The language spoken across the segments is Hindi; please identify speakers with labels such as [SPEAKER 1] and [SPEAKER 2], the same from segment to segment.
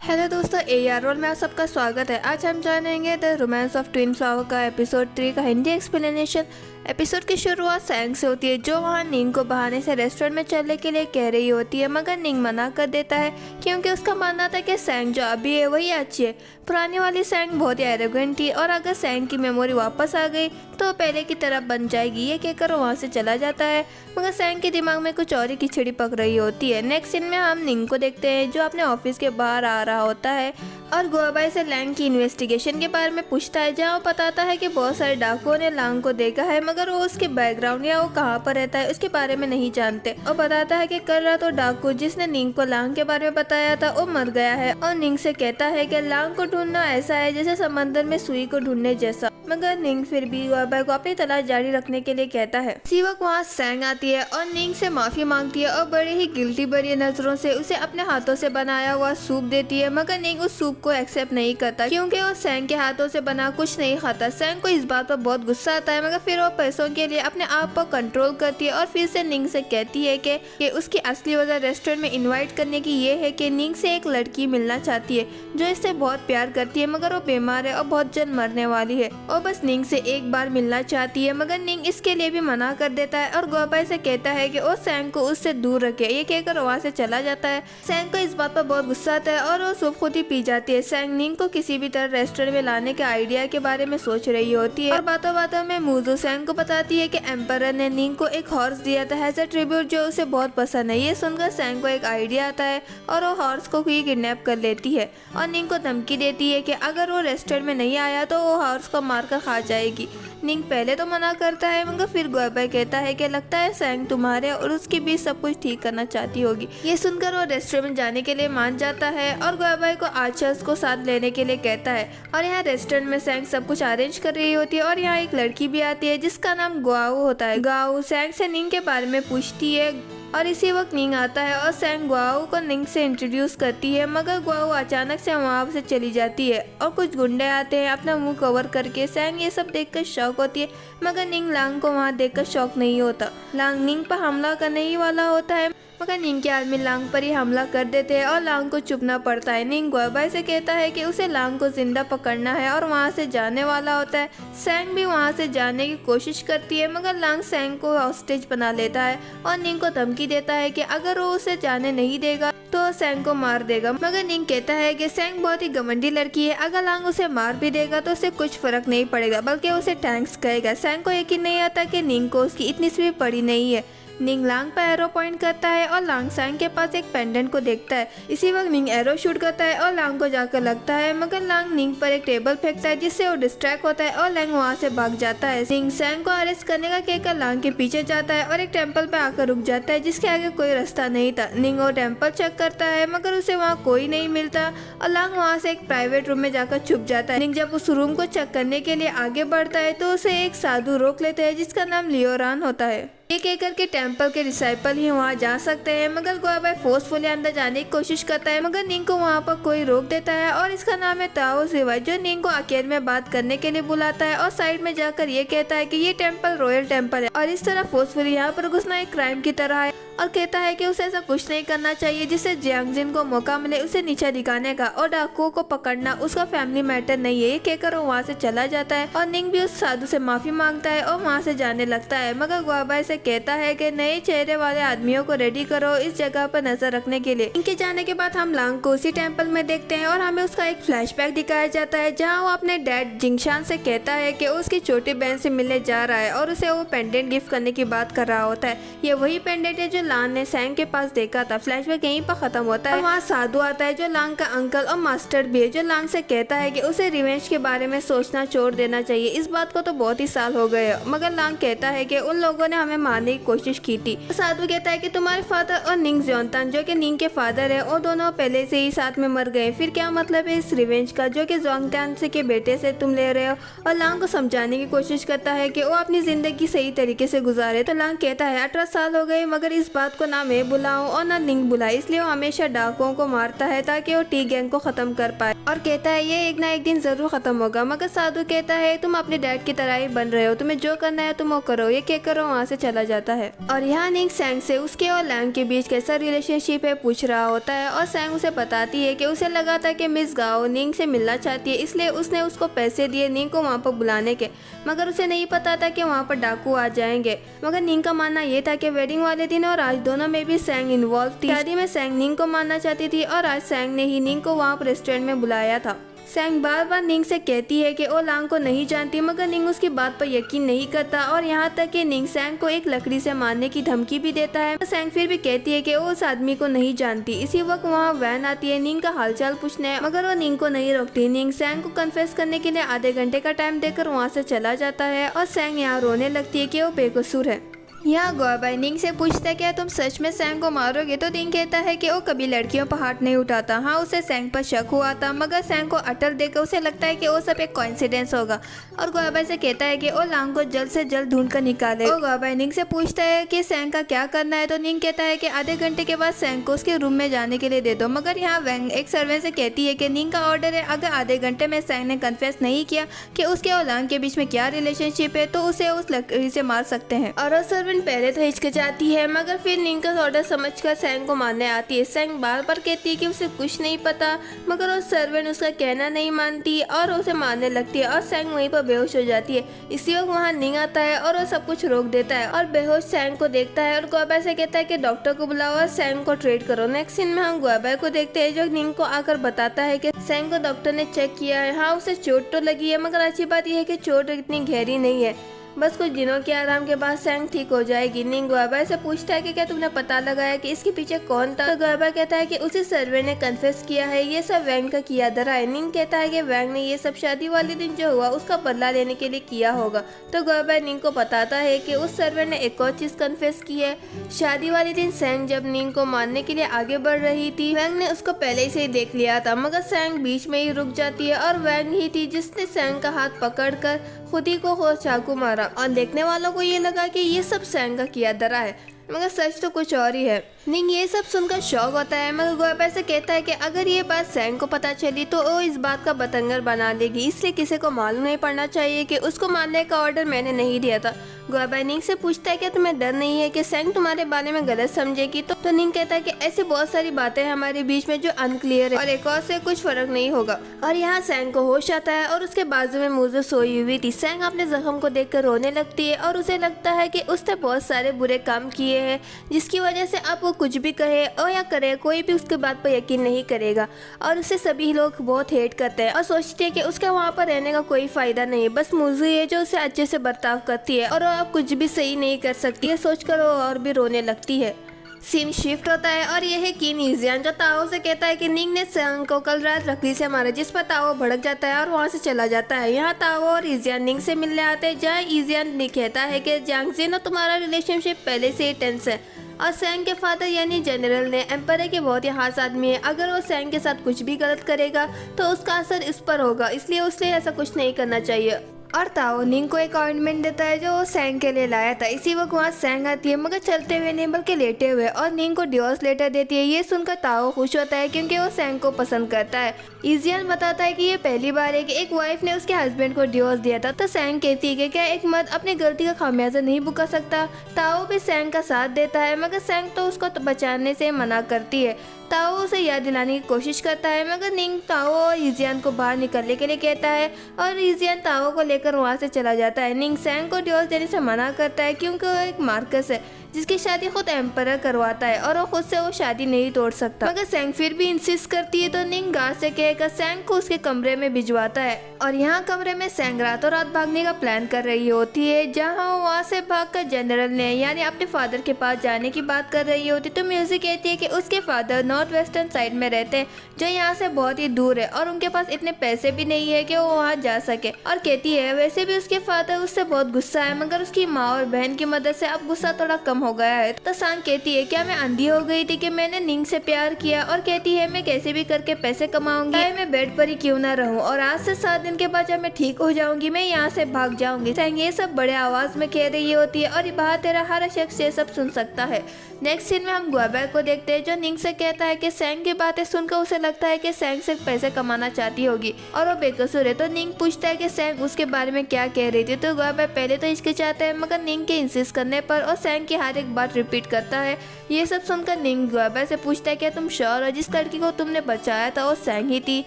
[SPEAKER 1] हेलो दोस्तों, AR रोल में आप सबका स्वागत है। आज हम जानेंगे the romance of twin flower का एपिसोड 3 का हिंदी एक्सप्लेनेशन। एपिसोड की शुरुआत सैंग से होती है, जो वहाँ निंग को बहाने से रेस्टोरेंट में चलने के लिए कह रही होती है, मगर निंग मना कर देता है क्योंकि उसका मानना था कि सैंग जो अभी है वही अच्छी है। पुरानी वाली सैंग बहुत ही एरोगेंट थी और अगर सैंग की मेमोरी वापस आ गई तो पहले की तरह बन जाएगी, ये कहकर वहाँ से चला जाता है। मगर सैंग के दिमाग में कुछ और ही खिचड़ी पक रही होती है। नेक्स्ट सीन में हम निंग को देखते हैं जो अपने ऑफिस के बाहर आ रहा होता है और गुआबाई से लैंग की इन्वेस्टिगेशन के बारे में पूछता है, जहाँ वो बताता है कि बहुत सारे डाकुओं ने लांग को देखा है मगर वो उसके बैकग्राउंड या वो कहाँ पर रहता है उसके बारे में नहीं जानते। और बताता है कि कल रात वो डाकू जिसने निंग को लांग के बारे में बताया था वो मर गया है और निंग से कहता है कि लांग को ढूंढना ऐसा है जैसे समंदर में सुई को ढूंढने जैसा। मगर निंग फिर भी गुआबाई को अपनी तलाश जारी रखने के लिए कहता है। इसी वक्त वहाँ सैंग आती है और निंग से माफी मांगती है और बड़े ही गिल्टी भरी नजरों से उसे अपने हाथों से बनाया हुआ सूप देती है। मगर निंग उस सूप को एक्सेप्ट नहीं करता क्योंकि वो सैंग के हाथों से बना कुछ नहीं खाता। सैंग को इस बात पर बहुत गुस्सा आता है, मगर फिर वो पैसों के लिए अपने आप पर कंट्रोल करती है और फिर से निंग से कहती है कि उसकी असली वजह रेस्टोरेंट में इनवाइट करने की ये है कि निंग से एक लड़की मिलना चाहती है जो इससे बहुत प्यार करती है, मगर वो बीमार है और बहुत जल्द मरने वाली है और बस निंग से एक बार मिलना चाहती है। मगर निंग इसके लिए भी मना कर देता है और गुआबाई से कहता है कि वो सैंग को उससे दूर रखे, ये कहकर वहाँ से चला जाता है। सैंग को इस बात पर बहुत गुस्सा आता है और वो सूप खुद ही पी जाती है। सैंग निंग को किसी भी तरह रेस्टोरेंट में लाने के आइडिया के बारे में सोच रही होती है और बातों बातों में मूजू सैंग को बताती है कि एम्परर ने निंग को एक हॉर्स दिया था एज अ ट्रिब्यूट जो उसे बहुत पसंद है। ये सुनकर सैंग को एक आइडिया आता है और वो हॉर्स को ही किडनैप कर लेती है और निंग को धमकी देती है कि अगर वो रेस्टोरेंट में नहीं आया तो वो हॉर्स को मारकर खा जाएगी। निंग पहले तो मना करता है, मगर फिर गुआबाई कहता है कि लगता है सैंग तुम्हारे और उसके बीच सब कुछ ठीक करना चाहती होगी। ये सुनकर वो रेस्टोरेंट में जाने के लिए मान जाता है और गुआबाई को आर्चर्स को साथ लेने के लिए कहता है। और यहाँ रेस्टोरेंट में सैंग सब कुछ अरेंज कर रही होती है और यहाँ एक लड़की भी आती है जिसका नाम गुआऊ होता है। गुआऊ सैंग से निंग के बारे में पूछती है और इसी वक्त निंग आता है और सैंग गुआऊ को निंग से इंट्रोड्यूस करती है, मगर गुआऊ अचानक से वहाँ से चली जाती है और कुछ गुंडे आते हैं अपना मुंह कवर करके। सैंग ये सब देखकर शॉक होती है, मगर निंग लांग को वहाँ देखकर शॉक नहीं होता। लांग निंग पर हमला करने ही वाला होता है, मगर निंग के आदमी लांग पर ही हमला कर देते हैं और लांग को चुपना पड़ता है। निंग गुआबाई से कहता है कि उसे लांग को जिंदा पकड़ना है और वहाँ से जाने वाला होता है। सैंग भी वहाँ से जाने की कोशिश करती है, मगर लांग सैंग को हॉस्टेज बना लेता है और निंग को धमकी देता है कि अगर वो उसे जाने नहीं देगा तो सैंग को मार देगा। मगर निंग कहता है कि सैंग बहुत ही घमंडी लड़की है, अगर लांग उसे मार भी देगा तो उसे कुछ फर्क नहीं पड़ेगा, बल्कि उसे थैंक्स कहेगा। सैंग को यकीन नहीं आता कि निंग को उसकी इतनी सी भी पड़ी नहीं है। निंग लांग पर एरो पॉइंट करता है और लांग सैंग के पास एक पेंडेंट को देखता है। इसी वक्त निंग एरो शूट करता है और लांग को जाकर लगता है, मगर लांग निंग पर एक टेबल फेंकता है जिससे वो डिस्ट्रैक्ट होता है और लांग वहाँ से भाग जाता है। निंग सैंग को अरेस्ट करने का कहकर लांग के पीछे जाता है और एक टेम्पल पे आकर रुक जाता है जिसके आगे कोई रास्ता नहीं था। निंग वो टेम्पल चेक करता है, मगर उसे वहाँ कोई नहीं मिलता और लांग वहाँ से एक प्राइवेट रूम में जाकर छुप जाता है। निंग जब उस रूम को चेक करने के लिए आगे बढ़ता है तो उसे एक साधु रोक लेता है जिसका नाम लियोरान होता है। ये कहकर के टेम्पल के डिसाइपल ही वहाँ जा सकते हैं, मगर गुआबाई फोर्सफुली अंदर जाने की कोशिश करता है, मगर निंग को वहाँ पर कोई रोक देता है और इसका नाम है ताओ सिवाई, जो निंग को अकेले में बात करने के लिए बुलाता है और साइड में जाकर ये कहता है कि ये टेम्पल रॉयल टेम्पल है और इस तरह फोर्सफुली यहाँ पर घुसना एक क्राइम की तरह है और कहता है कि उसे ऐसा कुछ नहीं करना चाहिए जिससे जियांग जिन को मौका मिले उसे नीचा दिखाने का और डाकुओं को पकड़ना उसका फैमिली मैटर नहीं है। ये कहकर वो वहाँ से चला जाता है और निंग भी उस साधु से माफी मांगता है और वहाँ से जाने लगता है, मगर गुआबाई से कहता है कि नए चेहरे वाले आदमियों को रेडी करो इस जगह पर नजर रखने के लिए। इनके जाने के बाद हम लांग को उसी टेम्पल में देखते हैं और हमें उसका एक फ्लैशबैक दिखाया जाता है जहाँ वो अपने डैड जिंगशान से कहता है कि उसकी छोटी बहन से मिलने जा रहा है और उसे वो पेंडेंट गिफ्ट करने की बात कर रहा होता है। ये वही पेंडेंट है जो लांग ने सैंग के पास देखा था। फ्लैशबैक यहीं पर खत्म होता है। वहाँ साधु आता है जो लांग का अंकल और मास्टर भी है, जो लांग से कहता है कि उसे रिवेंज के बारे में सोचना छोड़ देना चाहिए। इस बात को तो बहुत ही साल हो गए, मगर लांग कहता है कि उन लोगों ने हमें मारने की कोशिश की थी। साधु कहता है कि तुम्हारे फादर और निंग जोंगतान जो कि निंग के फादर है और दोनों पहले से ही साथ में मर गए, फिर क्या मतलब है इस रिवेंज का जो कि जोंगतान से के बेटे से तुम ले रहे हो। और लांग को समझाने की कोशिश करता है कि वो अपनी जिंदगी सही तरीके से गुजारे। तो लांग कहता है 18 साल हो गए, मगर इस बात को ना मैं बुलाऊं और ना निंग बुलाए, इसलिए वो हमेशा डाकुओं को मारता है ताकि वो टी गैंग को खत्म कर पाए और कहता है ये एक ना एक दिन जरूर खत्म होगा। मगर साधु कहता है तुम अपने डैड की तरह ही बन रहे हो, तुम्हें जो करना है तुम वो करो। ये कहकर वो वहाँ से चला चला जाता है। और यहाँ निंग सैंग से उसके और लैंग के बीच कैसा रिलेशनशिप है पूछ रहा होता है और सैंग उसे बताती है कि उसे लगा था कि मिस गाओ निंग से मिलना चाहती है, इसलिए उसने उसको पैसे दिए निंग को वहाँ पर बुलाने के, मगर उसे नहीं पता था कि वहाँ पर डाकू आ जाएंगे। मगर निंग का मानना ये था कि वेडिंग वाले दिन और आज दोनों में भी सैंग इन्वॉल्व थी। शादी में सैंग निंग को मारना चाहती थी और आज सैंग ने ही निंग को वहाँ पर रेस्टोरेंट में बुलाया था। सैंग बार बार निंग से कहती है कि वो लांग को नहीं जानती, मगर निंग उसकी बात पर यकीन नहीं करता और यहाँ तक कि निंग सैंग को एक लकड़ी से मारने की धमकी भी देता है। सैंग फिर भी कहती है कि वो उस आदमी को नहीं जानती। इसी वक्त वहाँ वैन आती है निंग का हालचाल पूछने, मगर वो निंग को नहीं रोकती। निंग सैंग को कन्फेस करने के लिए आधे घंटे का टाइम देकर वहाँ से चला जाता है और सैंग यहाँ रोने लगती है कि वो बेकसूर है। यहाँ गुआबाई निंग से पूछता है क्या तुम सच में सैंग को मारोगे, तो निंग कहता है कि वो कभी लड़कियों पर हाथ नहीं उठाता। हाँ, उसे सैंग पर शक हुआ था, मगर सैंग को अटल देकर उसे लगता है कि वो सब एक कोइंसिडेंस होगा और गुआबाई से कहता है कि वो लांग को जल्द से जल्द ढूंढ कर निकाले। वो गुआबाई निंग से पूछता है कि सैंग का क्या करना है, तो निंग कहता है कि आधे घंटे के बाद सैंग को उसके रूम में जाने के लिए दे दो। मगर यहाँ वैंग एक सर्वेंट से कहती है कि निंग का ऑर्डर है, अगर आधे घंटे में सैंग ने कन्फेस नहीं किया कि उसके और लांग के बीच में क्या रिलेशनशिप है तो उसे उस लकड़ी से मार सकते हैं। और वो सर्वेंट पहले तो जाती है, मगर फिर निंग का ऑर्डर समझकर सैंग को मारने आती है। सैंग बार बार कहती है कि उसे कुछ नहीं पता, मगर वो सर्वेंट उसका कहना नहीं मानती और उसे मारने लगती है और सैंग वहीं पर बेहोश हो जाती है। इसी वक्त वहाँ निंग आता है और वो सब कुछ रोक देता है और बेहोश सैंग को देखता है और गुआबाई से कहता है कि डॉक्टर को बुलाओ और सैंग को ट्रीट करो। नेक्स्ट सीन में हम गुआबाई को देखते हैं जो निंग को आकर बताता है कि सैंग को डॉक्टर ने चेक किया है। हाँ, उसे चोट तो लगी है, मगर अच्छी बात यह है कि चोट इतनी गहरी नहीं है, बस कुछ दिनों के आराम के बाद सैंग ठीक हो जाएगी। निंग गुआबाई से पूछता है कि क्या तुमने पता लगाया कि इसके पीछे कौन था, तो गुआबाई कहता है कि उसी सर्वे ने कन्फेस किया है, ये सब वैंग का किया धरा है। निंग कहता है कि वैंग ने ये सब शादी वाले दिन जो हुआ उसका बदला लेने के लिए किया होगा। तो गुआबाई निंग को बताता है कि उस सर्वे ने एक और चीज कन्फेस की है। शादी वाले दिन सैंग जब निंग को मारने के लिए आगे बढ़ रही थी, वैंग ने उसको पहले से ही देख लिया था, मगर सैंग बीच में ही रुक जाती है और वैंग ही थी जिसने सैंग का हाथ पकड़कर खुद ही को चाकू मारा और देखने वालों को ये लगा कि ये सब सैंग का किया धरा है, मगर सच तो कुछ और ही है। निंग ये सब सुनकर शौक होता है, मगर गुआबाई से कहता है कि अगर ये बात सैंग को पता चली तो वो इस बात का बतंगड़ बना देगी, इसलिए किसी को मालूम नहीं पड़ना चाहिए कि उसको मारने का ऑर्डर मैंने नहीं दिया था। गुआबाई निंग से पूछता है कि तुम्हें डर नहीं है कि सैंग तुम्हारे बारे में गलत समझेगी, तो निंग कहता है कि ऐसी बहुत सारी बातें हैं हमारे बीच में जो अनक्लियर है और एक और से कुछ फर्क नहीं होगा। और यहाँ सैंग को होश आता है और उसके बाजू में मुझे सोई हुई थी। सैंग अपने जख्म को देखकर रोने लगती है और उसे लगता है कि उसने बहुत सारे बुरे काम किए हैं जिसकी वजह से अब वो कुछ भी कहे और या करे कोई भी उसके बात पर यकीन नहीं करेगा और उसे सभी लोग बहुत हेट करते हैं और सोचते हैं कि उसका वहाँ पर रहने का कोई फायदा नहीं है, बस मुझे है जो उसे अच्छे से बर्ताव करती है और वो अब कुछ भी सही नहीं कर सकती है। सोचकर वो और भी रोने लगती है। सीन शिफ्ट होता है और यह है किन इजियान जो ताओ से कहता है कि निंग ने सैंग को कल रात लकड़ी से मारा, जिस पर ताओ भड़क जाता है और वहां से चला जाता है। यहाँ ताओ और इजियान निंग से मिलने आते हैं, जहाँ इजियान कहता है कि जियांगजिन और तुम्हारा रिलेशनशिप पहले से ही टेंस है और सैंग के फादर यानी जनरल ने एम्पायर के बहुत ही खास आदमी है, अगर वो सैंग के साथ कुछ भी गलत करेगा तो उसका असर इस पर होगा, इसलिए उसे ऐसा कुछ नहीं करना चाहिए। और ताओ निंग को एक ऑइंटमेंट देता है जो वो सैंग के लिए लाया था। इसी वक्त वहाँ सैंग आती है, मगर चलते हुए नहीं बल्कि लेटे हुए, और निंग को डिवोर्स लेटर देती है। ये सुनकर ताओ खुश होता है क्योंकि वो सैंग को पसंद करता है। इजियान बताता है कि ये पहली बार है कि एक वाइफ ने उसके हस्बैंड को डिवोर्स दिया था। तो सैंग कहती है कि क्या एक मर्द अपनी गलती का खामियाजा नहीं भुगत सकता। ताओ भी सैंग का साथ देता है, मगर सैंग तो उसको बचाने से मना करती है। ताओ उसे याद दिलाने की कोशिश करता है, मगर निंग ताओ और इजियान को बाहर निकलने के लिए कहता है और इजियान ताओ को लेकर वहाँ से चला जाता है। निंग सैंग को डिवोर्स देने से मना करता है क्योंकि वो एक मार्कस है जिसकी शादी खुद एम्पायर करवाता है और वो खुद से वो शादी नहीं तोड़ सकता, मगर सैंग फिर भी इंसिस्ट करती है। तो निंग गांव से कहकर सैंग को उसके कमरे में भिजवाता है और यहाँ कमरे में सैंग रातों रात भागने का प्लान कर रही होती है, जहाँ वो वहाँ से भागकर जनरल ने यानी अपने फादर के पास जाने की बात कर रही होती। तो म्यूजिक कहती है कि उसके फादर नॉर्थ वेस्टर्न साइड में रहते हैं जो यहाँ से बहुत ही दूर है और उनके पास इतने पैसे भी नहीं है कि वो वहाँ जा सके, और कहती है वैसे भी उसके फादर उससे बहुत गुस्सा है, मगर उसकी माँ और बहन की मदद से अब गुस्सा थोड़ा कम हो गया है। तो सांग कहती है क्या मैं अंधी हो गई थी कि मैंने निंग से प्यार किया, और कहती है मैं कैसे भी करके पैसे कमाऊंगी, चाहे मैं बेड पर ही क्यों ना रहूं, और आज से 7 दिन के बाद जब मैं ठीक हो जाऊंगी मैं यहाँ से भाग जाऊंगी। सांग ये सब बड़े आवाज में कह रही होती है और बाहर तेरा हर शख्स ये सब सुन सकता है। नेक्स्ट सीन में हम ग्वाबेल को देखते हैं जो निंग से कहता है कि सैंग की बातें सुनकर उसे लगता है कि सैंग सिर्फ पैसे कमाना चाहती होगी और वो बेकसूर है। तो निंग पूछता है कि सैंग उसके बारे में क्या कह रही थी। तो ग्वाबेल पहले तो हिचकिचाता है मगर निंग के इंसिस्ट करने पर और सैंग की हर एक बात रिपीट करता है। ये सब सुनकर निंग ग्वाबेल से पूछता है क्या तुम श्योर हो जिस लड़की को तुमने बचाया था वो सैंग ही थी।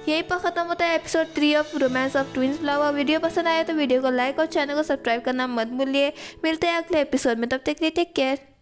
[SPEAKER 1] यहीं पर खत्म होता है episode 3 of romance of twins flower. Video पसंद आया तो वीडियो को लाइक और चैनल को सब्सक्राइब करना मत भूलिए। मिलते हैं अगले एपिसोड में, तब तक के लिए टेक केयर।